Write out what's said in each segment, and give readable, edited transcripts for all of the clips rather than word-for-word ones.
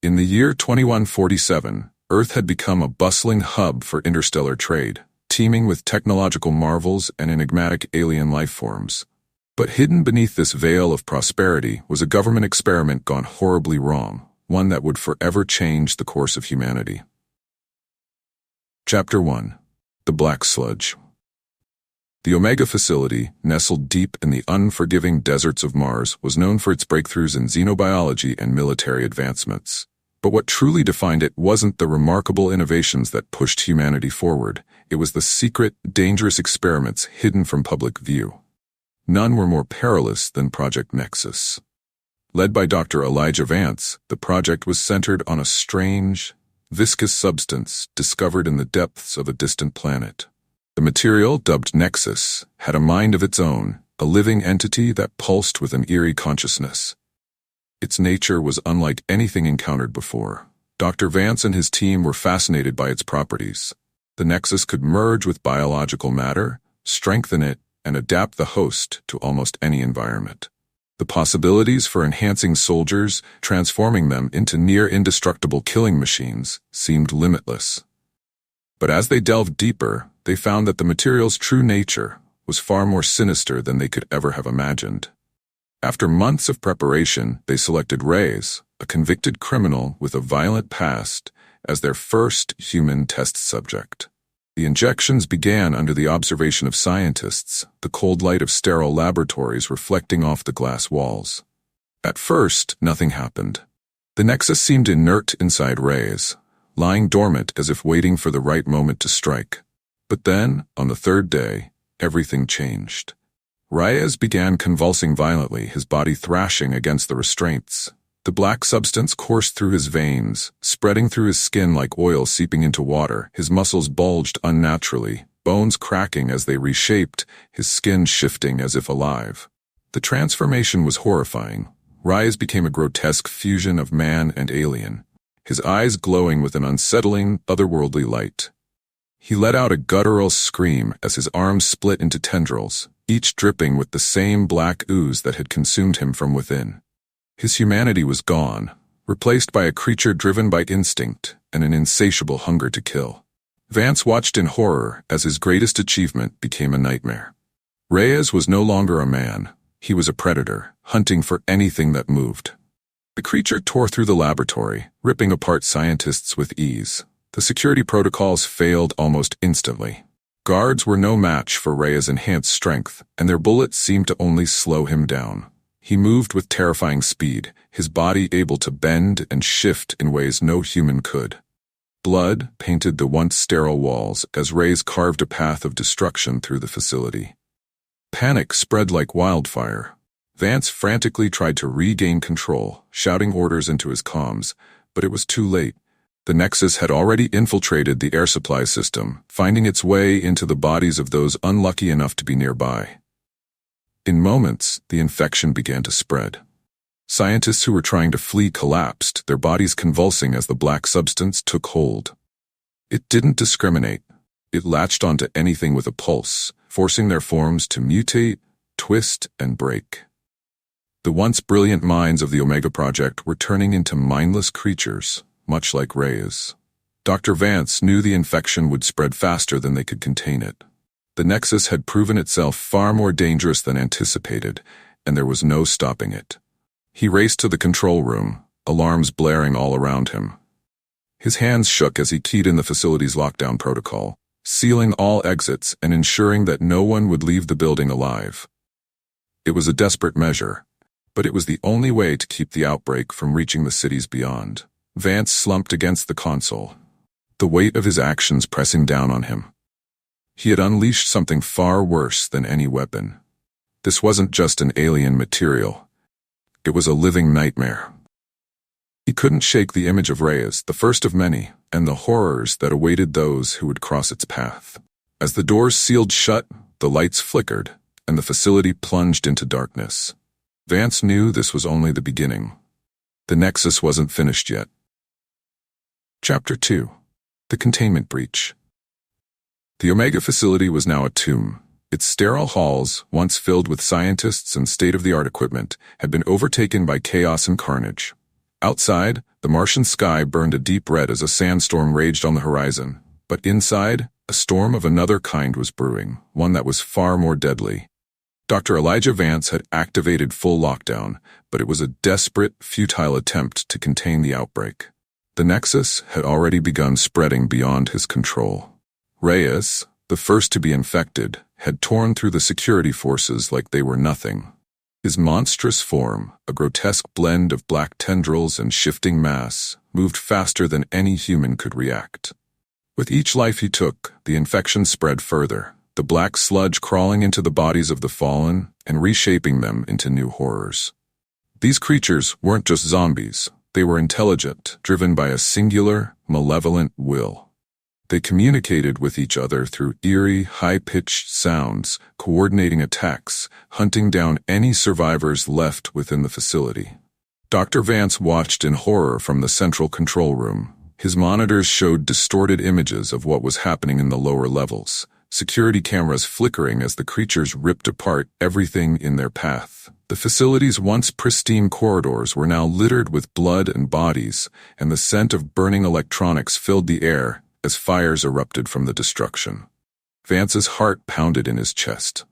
In the year 2147, Earth had become a bustling hub for interstellar trade, teeming with technological marvels and enigmatic alien life forms. But hidden beneath this veil of prosperity was a government experiment gone horribly wrong, one that would forever change the course of humanity. Chapter 1. The Black Sludge. The Omega facility, nestled deep in the unforgiving deserts of Mars, was known for its breakthroughs in xenobiology and military advancements. But what truly defined it wasn't the remarkable innovations that pushed humanity forward. It was the secret, dangerous experiments hidden from public view. None were more perilous than Project Nexus. Led by Dr. Elijah Vance, the project was centered on a strange, viscous substance discovered in the depths of a distant planet. The material, dubbed Nexus, had a mind of its own, a living entity that pulsed with an eerie consciousness. Its nature was unlike anything encountered before. Dr. Vance and his team were fascinated by its properties. The Nexus could merge with biological matter, strengthen it, and adapt the host to almost any environment. The possibilities for enhancing soldiers, transforming them into near-indestructible killing machines, seemed limitless. But as they delved deeper, they found that the material's true nature was far more sinister than they could ever have imagined. After months of preparation, they selected Reyes, a convicted criminal with a violent past, as their first human test subject. The injections began under the observation of scientists, the cold light of sterile laboratories reflecting off the glass walls. At first, nothing happened. The Nexus seemed inert inside Reyes, lying dormant as if waiting for the right moment to strike. But then, on the third day, everything changed. Reyes began convulsing violently, his body thrashing against the restraints. The black substance coursed through his veins, spreading through his skin like oil seeping into water. His muscles bulged unnaturally, bones cracking as they reshaped, his skin shifting as if alive. The transformation was horrifying. Reyes became a grotesque fusion of man and alien, his eyes glowing with an unsettling, otherworldly light. He let out a guttural scream as his arms split into tendrils, each dripping with the same black ooze that had consumed him from within. His humanity was gone, replaced by a creature driven by instinct and an insatiable hunger to kill. Vance watched in horror as his greatest achievement became a nightmare. Reyes was no longer a man. He was a predator, hunting for anything that moved. The creature tore through the laboratory, ripping apart scientists with ease. The security protocols failed almost instantly. Guards were no match for Reyes' enhanced strength, and their bullets seemed to only slow him down. He moved with terrifying speed, his body able to bend and shift in ways no human could. Blood painted the once sterile walls as Reyes carved a path of destruction through the facility. Panic spread like wildfire. Vance frantically tried to regain control, shouting orders into his comms, but it was too late. The Nexus had already infiltrated the air supply system, finding its way into the bodies of those unlucky enough to be nearby. In moments, the infection began to spread. Scientists who were trying to flee collapsed, their bodies convulsing as the black substance took hold. It didn't discriminate. It latched onto anything with a pulse, forcing their forms to mutate, twist, and break. The once brilliant minds of the Omega Project were turning into mindless creatures, much like Reyes. Dr. Vance knew the infection would spread faster than they could contain it. The Nexus had proven itself far more dangerous than anticipated, and there was no stopping it. He raced to the control room, alarms blaring all around him. His hands shook as he keyed in the facility's lockdown protocol, sealing all exits and ensuring that no one would leave the building alive. It was a desperate measure, but it was the only way to keep the outbreak from reaching the cities beyond. Vance slumped against the console, the weight of his actions pressing down on him. He had unleashed something far worse than any weapon. This wasn't just an alien material. It was a living nightmare. He couldn't shake the image of Reyes, the first of many, and the horrors that awaited those who would cross its path. As the doors sealed shut, the lights flickered, and the facility plunged into darkness. Vance knew this was only the beginning. The Nexus wasn't finished yet. Chapter 2. The Containment Breach. The Omega facility was now a tomb. Its sterile halls, once filled with scientists and state-of-the-art equipment, had been overtaken by chaos and carnage. Outside, the Martian sky burned a deep red as a sandstorm raged on the horizon. But inside, a storm of another kind was brewing, one that was far more deadly. Dr. Elijah Vance had activated full lockdown, but it was a desperate, futile attempt to contain the outbreak. The Nexus had already begun spreading beyond his control. Reyes, the first to be infected, had torn through the security forces like they were nothing. His monstrous form, a grotesque blend of black tendrils and shifting mass, moved faster than any human could react. With each life he took, the infection spread further, the black sludge crawling into the bodies of the fallen and reshaping them into new horrors. These creatures weren't just zombies. They were intelligent, driven by a singular, malevolent will. They communicated with each other through eerie, high-pitched sounds, coordinating attacks, hunting down any survivors left within the facility. Dr. Vance watched in horror from the central control room. His monitors showed distorted images of what was happening in the lower levels, security cameras flickering as the creatures ripped apart everything in their path. The facility's once pristine corridors were now littered with blood and bodies, and the scent of burning electronics filled the air as fires erupted from the destruction. Vance's heart pounded in his chest.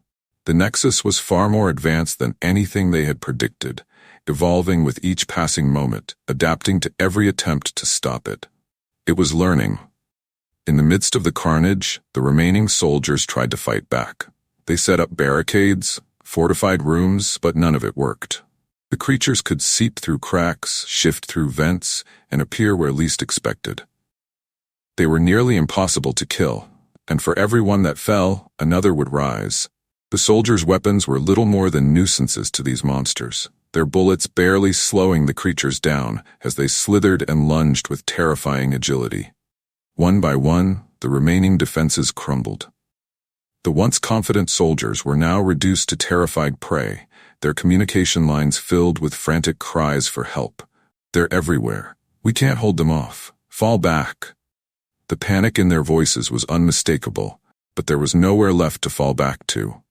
The Nexus was far more advanced than anything they had predicted, evolving with each passing moment, adapting to every attempt to stop it. It was learning. In the midst of the carnage, the remaining soldiers tried to fight back. They set up barricades, fortified rooms, but none of it worked. The creatures could seep through cracks, shift through vents, and appear where least expected. They were nearly impossible to kill, and for every one that fell, another would rise. The soldiers' weapons were little more than nuisances to these monsters, their bullets barely slowing the creatures down as they slithered and lunged with terrifying agility. One by one, the remaining defenses crumbled. The once confident soldiers were now reduced to terrified prey, their communication lines filled with frantic cries for help. "They're everywhere. We can't hold them off. Fall back." The panic in their voices was unmistakable, but there was nowhere left to fall back to.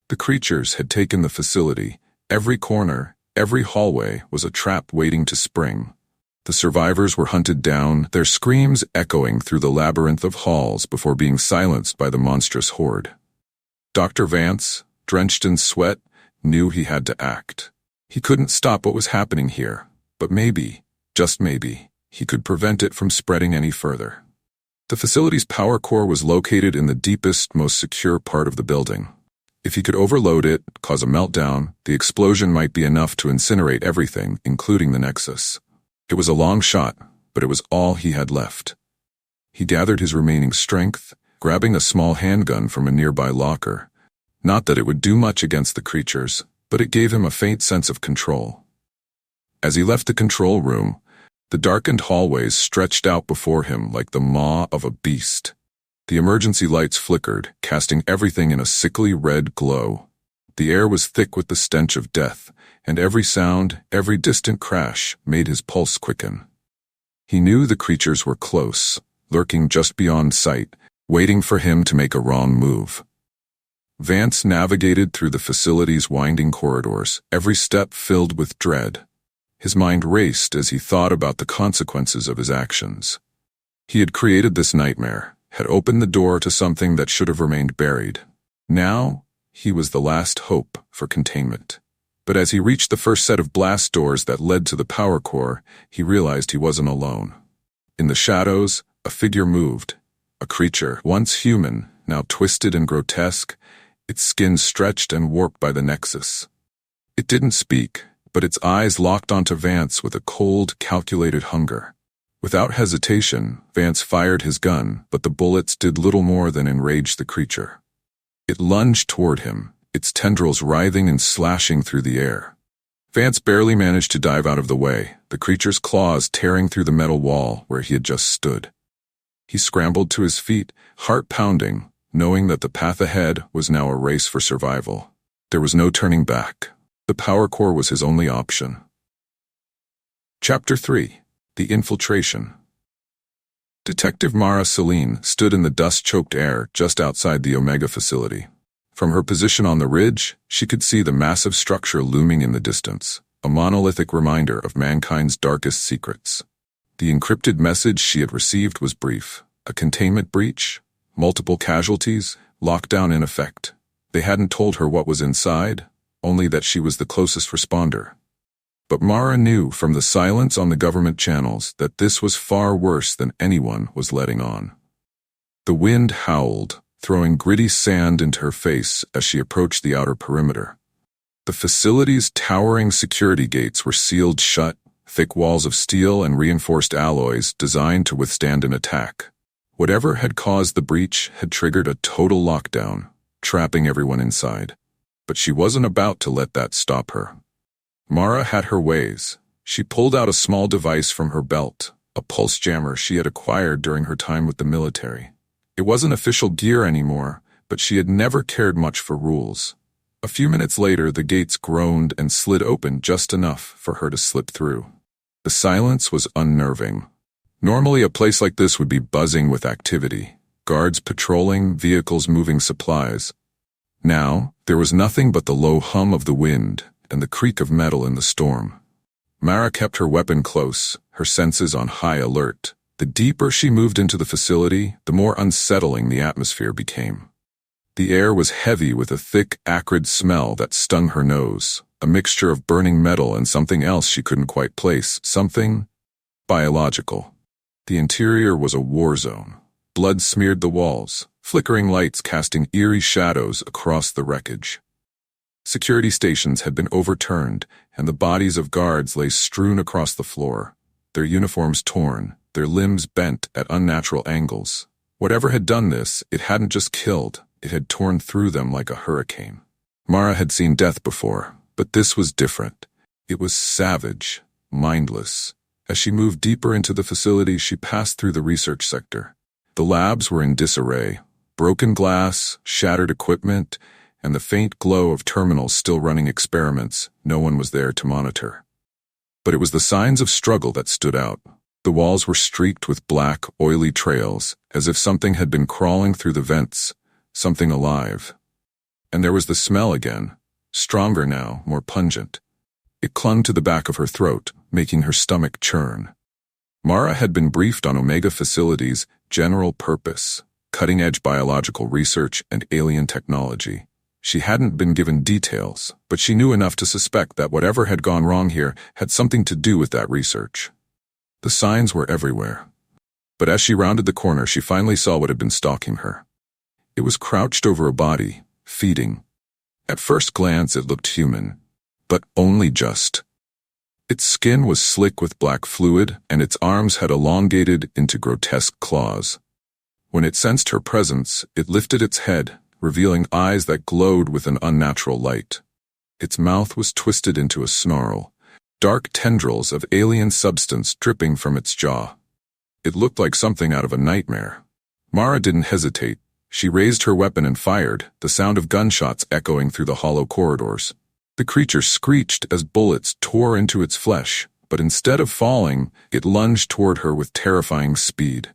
The creatures had taken the facility. Every corner, every hallway was a trap waiting to spring. The survivors were hunted down, their screams echoing through the labyrinth of halls before being silenced by the monstrous horde. Dr. Vance, drenched in sweat, knew he had to act. He couldn't stop what was happening here, but maybe, just maybe, he could prevent it from spreading any further. The facility's power core was located in the deepest, most secure part of the building. If he could overload it, cause a meltdown, the explosion might be enough to incinerate everything, including the Nexus. It was a long shot, but it was all he had left. He gathered his remaining strength, grabbing a small handgun from a nearby locker. Not that it would do much against the creatures, but it gave him a faint sense of control. As he left the control room, the darkened hallways stretched out before him like the maw of a beast. The emergency lights flickered, casting everything in a sickly red glow. The air was thick with the stench of death, and every sound, every distant crash made his pulse quicken. He knew the creatures were close, lurking just beyond sight, waiting for him to make a wrong move. Vance navigated through the facility's winding corridors, every step filled with dread. His mind raced as he thought about the consequences of his actions. He had created this nightmare, had opened the door to something that should have remained buried. Now, he was the last hope for containment. But as he reached the first set of blast doors that led to the power core, he realized he wasn't alone. In the shadows, a figure moved. A creature, once human, now twisted and grotesque, its skin stretched and warped by the Nexus. It didn't speak, but its eyes locked onto Vance with a cold, calculated hunger. Without hesitation, Vance fired his gun, but the bullets did little more than enrage the creature. It lunged toward him, its tendrils writhing and slashing through the air. Vance barely managed to dive out of the way, the creature's claws tearing through the metal wall where he had just stood. He scrambled to his feet, heart pounding, knowing that the path ahead was now a race for survival. There was no turning back. The power core was his only option. Chapter 3. The Infiltration. Detective Mara Selene stood in the dust-choked air just outside the Omega facility. From her position on the ridge, she could see the massive structure looming in the distance, a monolithic reminder of mankind's darkest secrets. The encrypted message she had received was brief. A containment breach, multiple casualties, lockdown in effect. They hadn't told her what was inside, only that she was the closest responder. But Mara knew from the silence on the government channels that this was far worse than anyone was letting on. The wind howled, throwing gritty sand into her face as she approached the outer perimeter. The facility's towering security gates were sealed shut, thick walls of steel and reinforced alloys designed to withstand an attack. Whatever had caused the breach had triggered a total lockdown, trapping everyone inside. But she wasn't about to let that stop her. Mara had her ways. She pulled out a small device from her belt, a pulse jammer she had acquired during her time with the military. It wasn't official gear anymore, but she had never cared much for rules. A few minutes later, the gates groaned and slid open just enough for her to slip through. The silence was unnerving. Normally, a place like this would be buzzing with activity. Guards patrolling, vehicles moving supplies. Now, there was nothing but the low hum of the wind and the creak of metal in the storm. Mara kept her weapon close, her senses on high alert. The deeper she moved into the facility, the more unsettling the atmosphere became. The air was heavy with a thick, acrid smell that stung her nose, a mixture of burning metal and something else she couldn't quite place, something biological. The interior was a war zone. Blood smeared the walls, flickering lights casting eerie shadows across the wreckage. Security stations had been overturned, and the bodies of guards lay strewn across the floor, their uniforms torn, their limbs bent at unnatural angles. Whatever had done this, it hadn't just killed, it had torn through them like a hurricane. Mara had seen death before, but this was different. It was savage, mindless. As she moved deeper into the facility, she passed through the research sector. The labs were in disarray. Broken glass, shattered equipment, and the faint glow of terminals still running experiments. No one was there to monitor. But it was the signs of struggle that stood out. The walls were streaked with black, oily trails, as if something had been crawling through the vents, something alive. And there was the smell again, stronger now, more pungent. It clung to the back of her throat, making her stomach churn. Mara had been briefed on Omega Facility's general purpose, cutting-edge biological research and alien technology. She hadn't been given details, but she knew enough to suspect that whatever had gone wrong here had something to do with that research. The signs were everywhere. But as she rounded the corner, she finally saw what had been stalking her. It was crouched over a body, feeding. At first glance, it looked human, but only just. Its skin was slick with black fluid, and its arms had elongated into grotesque claws. When it sensed her presence, it lifted its head, revealing eyes that glowed with an unnatural light. Its mouth was twisted into a snarl, dark tendrils of alien substance dripping from its jaw. It looked like something out of a nightmare. Mara didn't hesitate. She raised her weapon and fired, the sound of gunshots echoing through the hollow corridors. The creature screeched as bullets tore into its flesh, but instead of falling, it lunged toward her with terrifying speed.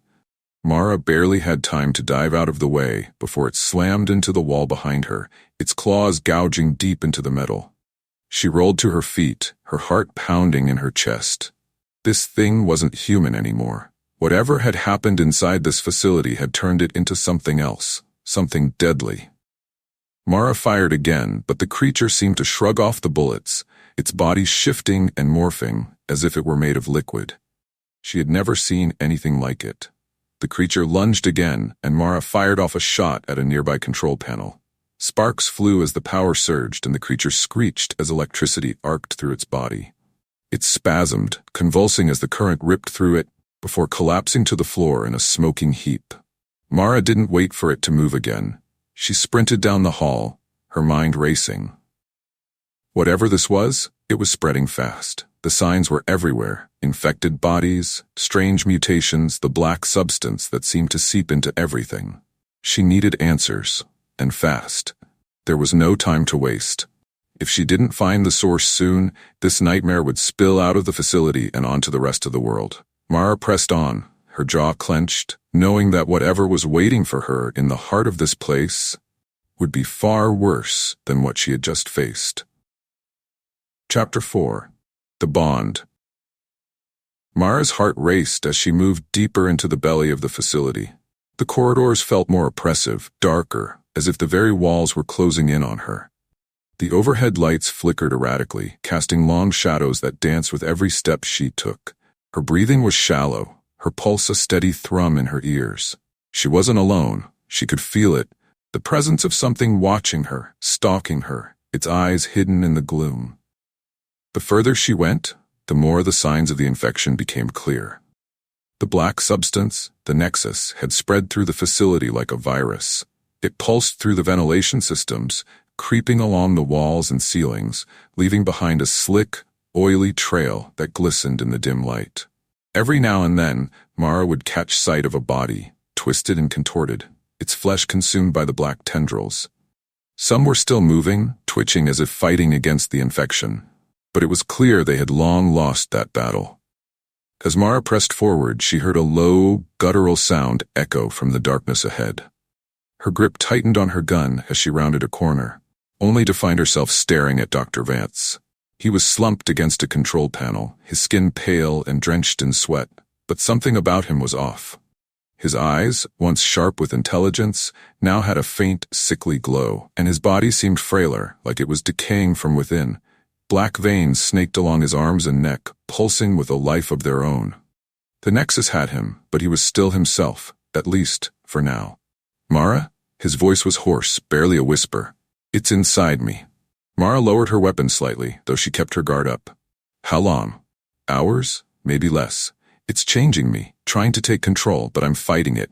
Mara barely had time to dive out of the way before it slammed into the wall behind her, its claws gouging deep into the metal. She rolled to her feet, her heart pounding in her chest. This thing wasn't human anymore. Whatever had happened inside this facility had turned it into something else, something deadly. Mara fired again, but the creature seemed to shrug off the bullets, its body shifting and morphing as if it were made of liquid. She had never seen anything like it. The creature lunged again, and Mara fired off a shot at a nearby control panel. Sparks flew as the power surged, and the creature screeched as electricity arced through its body. It spasmed, convulsing as the current ripped through it, before collapsing to the floor in a smoking heap. Mara didn't wait for it to move again. She sprinted down the hall, her mind racing. Whatever this was, it was spreading fast. The signs were everywhere. Infected bodies, strange mutations, the black substance that seemed to seep into everything. She needed answers, and fast. There was no time to waste. If she didn't find the source soon, this nightmare would spill out of the facility and onto the rest of the world. Mara pressed on, her jaw clenched, knowing that whatever was waiting for her in the heart of this place would be far worse than what she had just faced. Chapter 4. The bond. Mara's heart raced as she moved deeper into the belly of the facility. The corridors felt more oppressive, darker, as if the very walls were closing in on her. The overhead lights flickered erratically, casting long shadows that danced with every step she took. Her breathing was shallow, her pulse a steady thrum in her ears. She wasn't alone. She could feel it, the presence of something watching her, stalking her, its eyes hidden in the gloom. The further she went, the more the signs of the infection became clear. The black substance, the Nexus, had spread through the facility like a virus. It pulsed through the ventilation systems, creeping along the walls and ceilings, leaving behind a slick, oily trail that glistened in the dim light. Every now and then, Mara would catch sight of a body, twisted and contorted, its flesh consumed by the black tendrils. Some were still moving, twitching as if fighting against the infection, but it was clear they had long lost that battle. As Mara pressed forward, she heard a low, guttural sound echo from the darkness ahead. Her grip tightened on her gun as she rounded a corner, only to find herself staring at Dr. Vance. He was slumped against a control panel, his skin pale and drenched in sweat, but something about him was off. His eyes, once sharp with intelligence, now had a faint, sickly glow, and his body seemed frailer, like it was decaying from within. Black veins snaked along his arms and neck, pulsing with a life of their own. The Nexus had him, but he was still himself, at least, for now. "Mara?" His voice was hoarse, barely a whisper. "It's inside me." Mara lowered her weapon slightly, though she kept her guard up. "How long? Hours? Maybe less. It's changing me, trying to take control, but I'm fighting it.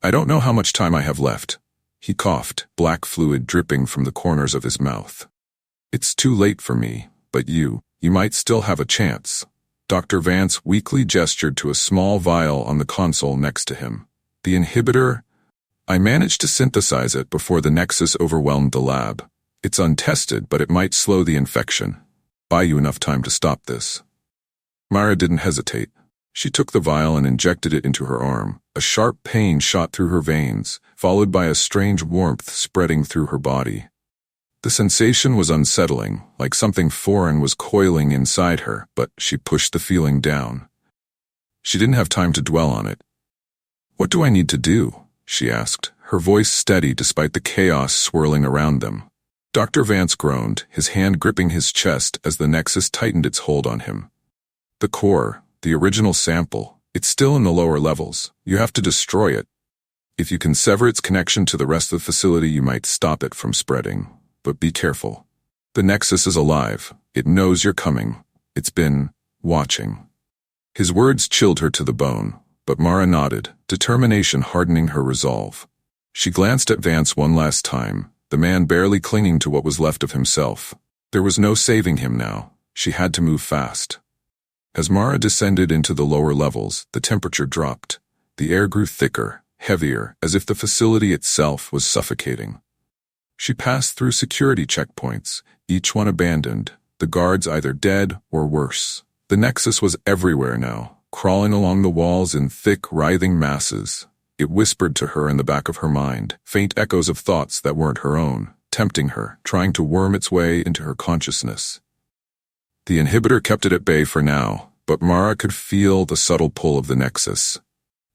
I don't know how much time I have left." He coughed, black fluid dripping from the corners of his mouth. "It's too late for me, but you might still have a chance." Dr. Vance weakly gestured to a small vial on the console next to him. "The inhibitor? I managed to synthesize it before the Nexus overwhelmed the lab. It's untested, but it might slow the infection. Buy you enough time to stop this." Mara didn't hesitate. She took the vial and injected it into her arm. A sharp pain shot through her veins, followed by a strange warmth spreading through her body. The sensation was unsettling, like something foreign was coiling inside her, but she pushed the feeling down. She didn't have time to dwell on it. "What do I need to do?" she asked, her voice steady despite the chaos swirling around them. Dr. Vance groaned, his hand gripping his chest as the Nexus tightened its hold on him. "The core, the original sample, it's still in the lower levels. You have to destroy it. If you can sever its connection to the rest of the facility, you might stop it from spreading. But be careful. The Nexus is alive. It knows you're coming. It's been watching." His words chilled her to the bone, but Mara nodded, determination hardening her resolve. She glanced at Vance one last time, the man barely clinging to what was left of himself. There was no saving him now. She had to move fast. As Mara descended into the lower levels, the temperature dropped. The air grew thicker, heavier, as if the facility itself was suffocating. She passed through security checkpoints, each one abandoned, the guards either dead or worse. The Nexus was everywhere now, crawling along the walls in thick, writhing masses. It whispered to her in the back of her mind, faint echoes of thoughts that weren't her own, tempting her, trying to worm its way into her consciousness. The inhibitor kept it at bay for now, but Mara could feel the subtle pull of the Nexus.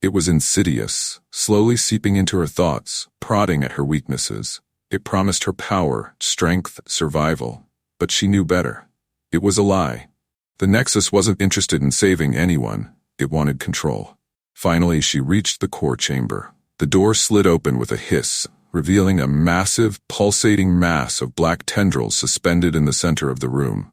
It was insidious, slowly seeping into her thoughts, prodding at her weaknesses. It promised her power, strength, survival, but she knew better. It was a lie. The Nexus wasn't interested in saving anyone. It wanted control. Finally, she reached the core chamber. The door slid open with a hiss, revealing a massive, pulsating mass of black tendrils suspended in the center of the room.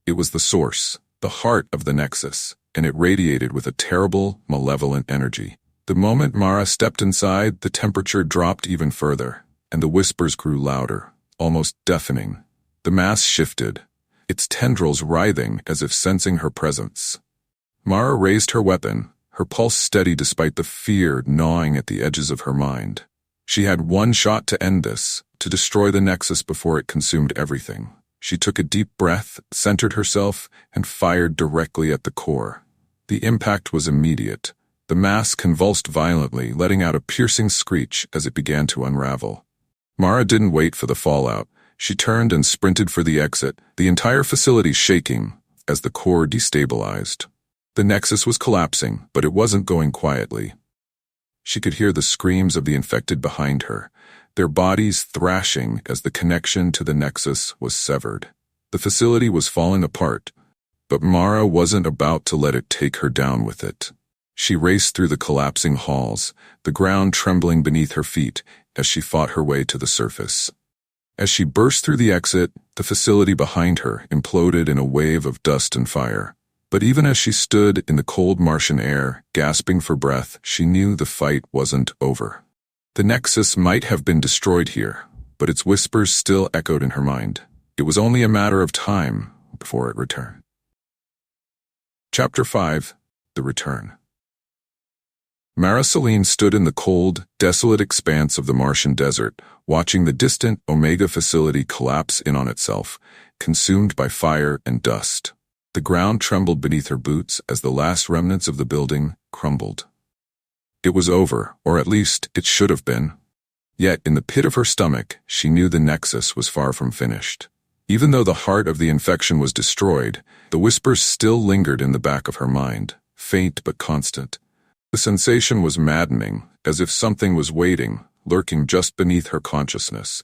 It was the source, the heart of the Nexus, and it radiated with a terrible, malevolent energy. The moment Mara stepped inside, the temperature dropped even further, and the whispers grew louder, almost deafening. The mass shifted, its tendrils writhing as if sensing her presence. Mara raised her weapon, her pulse steady despite the fear gnawing at the edges of her mind. She had one shot to end this, to destroy the Nexus before it consumed everything. She took a deep breath, centered herself, and fired directly at the core. The impact was immediate. The mass convulsed violently, letting out a piercing screech as it began to unravel. Mara didn't wait for the fallout. She turned and sprinted for the exit, the entire facility shaking, as the core destabilized. The Nexus was collapsing, but it wasn't going quietly. She could hear the screams of the infected behind her, their bodies thrashing as the connection to the Nexus was severed. The facility was falling apart, but Mara wasn't about to let it take her down with it. She raced through the collapsing halls, the ground trembling beneath her feet as she fought her way to the surface. As she burst through the exit, the facility behind her imploded in a wave of dust and fire. But even as she stood in the cold Martian air, gasping for breath, she knew the fight wasn't over. The Nexus might have been destroyed here, but its whispers still echoed in her mind. It was only a matter of time before it returned. Chapter 5. The Return. Mara Selene stood in the cold, desolate expanse of the Martian desert, watching the distant Omega facility collapse in on itself, consumed by fire and dust. The ground trembled beneath her boots as the last remnants of the building crumbled. It was over, or at least it should have been. Yet, in the pit of her stomach, she knew the Nexus was far from finished. Even though the heart of the infection was destroyed, the whispers still lingered in the back of her mind, faint but constant. The sensation was maddening, as if something was waiting, lurking just beneath her consciousness.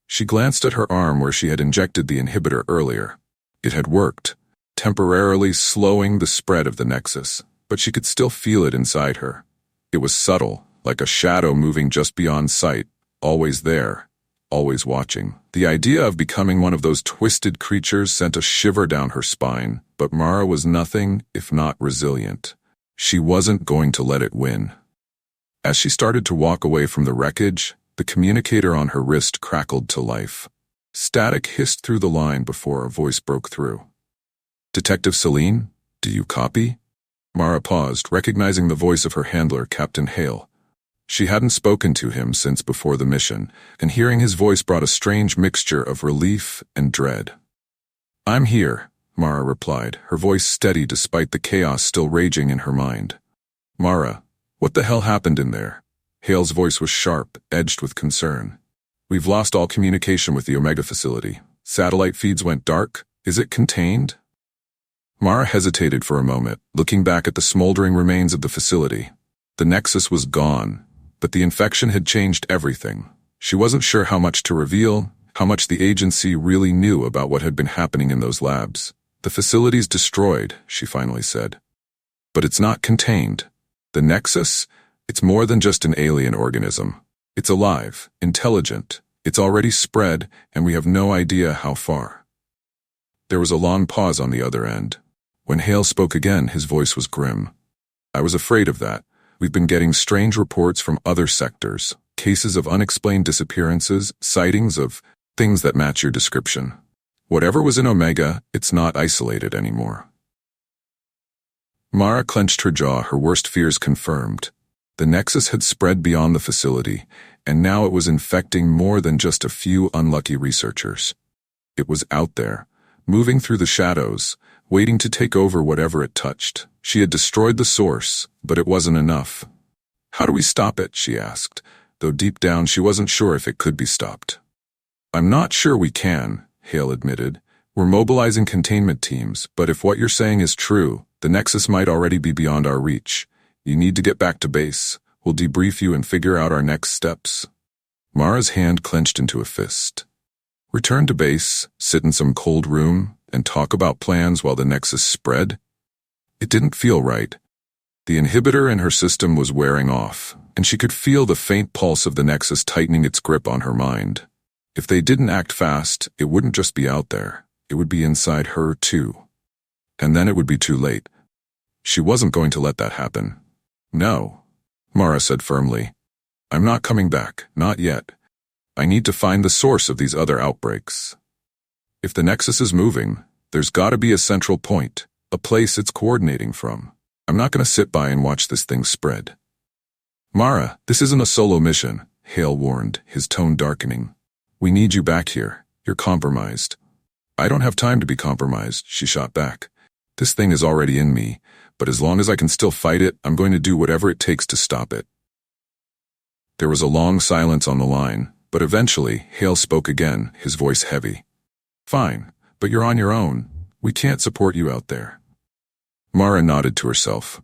She glanced at her arm where she had injected the inhibitor earlier. It had worked, temporarily slowing the spread of the Nexus, but she could still feel it inside her. It was subtle, like a shadow moving just beyond sight, always there, always watching. The idea of becoming one of those twisted creatures sent a shiver down her spine, but Mara was nothing if not resilient. She wasn't going to let it win. As she started to walk away from the wreckage, the communicator on her wrist crackled to life. Static hissed through the line before a voice broke through. "Detective Selene, do you copy?" Mara paused, recognizing the voice of her handler, Captain Hale. She hadn't spoken to him since before the mission, and hearing his voice brought a strange mixture of relief and dread. "I'm here," Mara replied, her voice steady despite the chaos still raging in her mind. "Mara, what the hell happened in there?" Hale's voice was sharp, edged with concern. "We've lost all communication with the Omega facility. Satellite feeds went dark. Is it contained?" Mara hesitated for a moment, looking back at the smoldering remains of the facility. The Nexus was gone, but the infection had changed everything. She wasn't sure how much to reveal, how much the agency really knew about what had been happening in those labs. "The facility's destroyed," she finally said. "But it's not contained. The Nexus? It's more than just an alien organism. It's alive, intelligent. It's already spread, and we have no idea how far." There was a long pause on the other end. When Hale spoke again, his voice was grim. "I was afraid of that. We've been getting strange reports from other sectors, cases of unexplained disappearances, sightings of things that match your description. Whatever was in Omega, it's not isolated anymore." Mara clenched her jaw, her worst fears confirmed. The Nexus had spread beyond the facility, and now it was infecting more than just a few unlucky researchers. It was out there, moving through the shadows, waiting to take over whatever it touched. She had destroyed the source, but it wasn't enough. "How do we stop it?" she asked, though deep down she wasn't sure if it could be stopped. "I'm not sure we can," Hale admitted. "We're mobilizing containment teams, but if what you're saying is true, the Nexus might already be beyond our reach. You need to get back to base. We'll debrief you and figure out our next steps." Mara's hand clenched into a fist. Return to base, sit in some cold room, and talk about plans while the Nexus spread? It didn't feel right. The inhibitor in her system was wearing off, and she could feel the faint pulse of the Nexus tightening its grip on her mind. If they didn't act fast, it wouldn't just be out there. It would be inside her, too. And then it would be too late. She wasn't going to let that happen. "No," Mara said firmly. "I'm not coming back, not yet. I need to find the source of these other outbreaks. If the Nexus is moving, there's gotta be a central point, a place it's coordinating from. I'm not gonna sit by and watch this thing spread." "Mara, this isn't a solo mission," Hale warned, his tone darkening. "We need you back here. You're compromised." "I don't have time to be compromised," she shot back. "This thing is already in me, but as long as I can still fight it, I'm going to do whatever it takes to stop it." There was a long silence on the line, but eventually Hale spoke again, his voice heavy. "Fine, but you're on your own. We can't support you out there." Mara nodded to herself.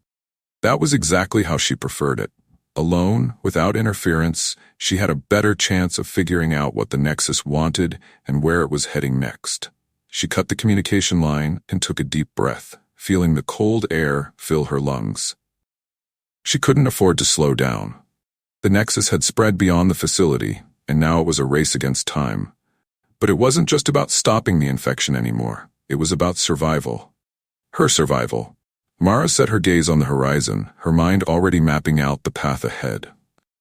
That was exactly how she preferred it. Alone, without interference, she had a better chance of figuring out what the Nexus wanted and where it was heading next. She cut the communication line and took a deep breath, feeling the cold air fill her lungs. She couldn't afford to slow down. The Nexus had spread beyond the facility, and now it was a race against time. But it wasn't just about stopping the infection anymore. It was about survival. Her survival. Mara set her gaze on the horizon, her mind already mapping out the path ahead.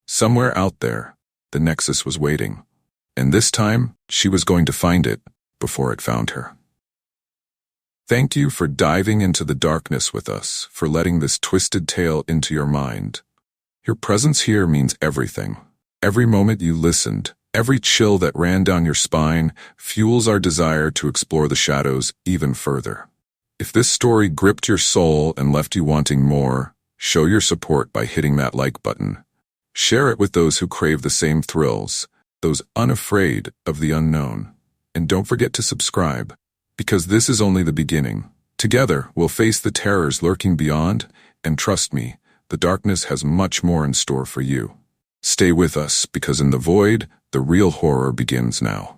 Somewhere out there, the Nexus was waiting. And this time, she was going to find it before it found her. Thank you for diving into the darkness with us, for letting this twisted tale into your mind. Your presence here means everything. Every moment you listened, every chill that ran down your spine, fuels our desire to explore the shadows even further. If this story gripped your soul and left you wanting more, show your support by hitting that like button. Share it with those who crave the same thrills, those unafraid of the unknown. And don't forget to subscribe, because this is only the beginning. Together, we'll face the terrors lurking beyond, and trust me, the darkness has much more in store for you. Stay with us, because in the void, the real horror begins now.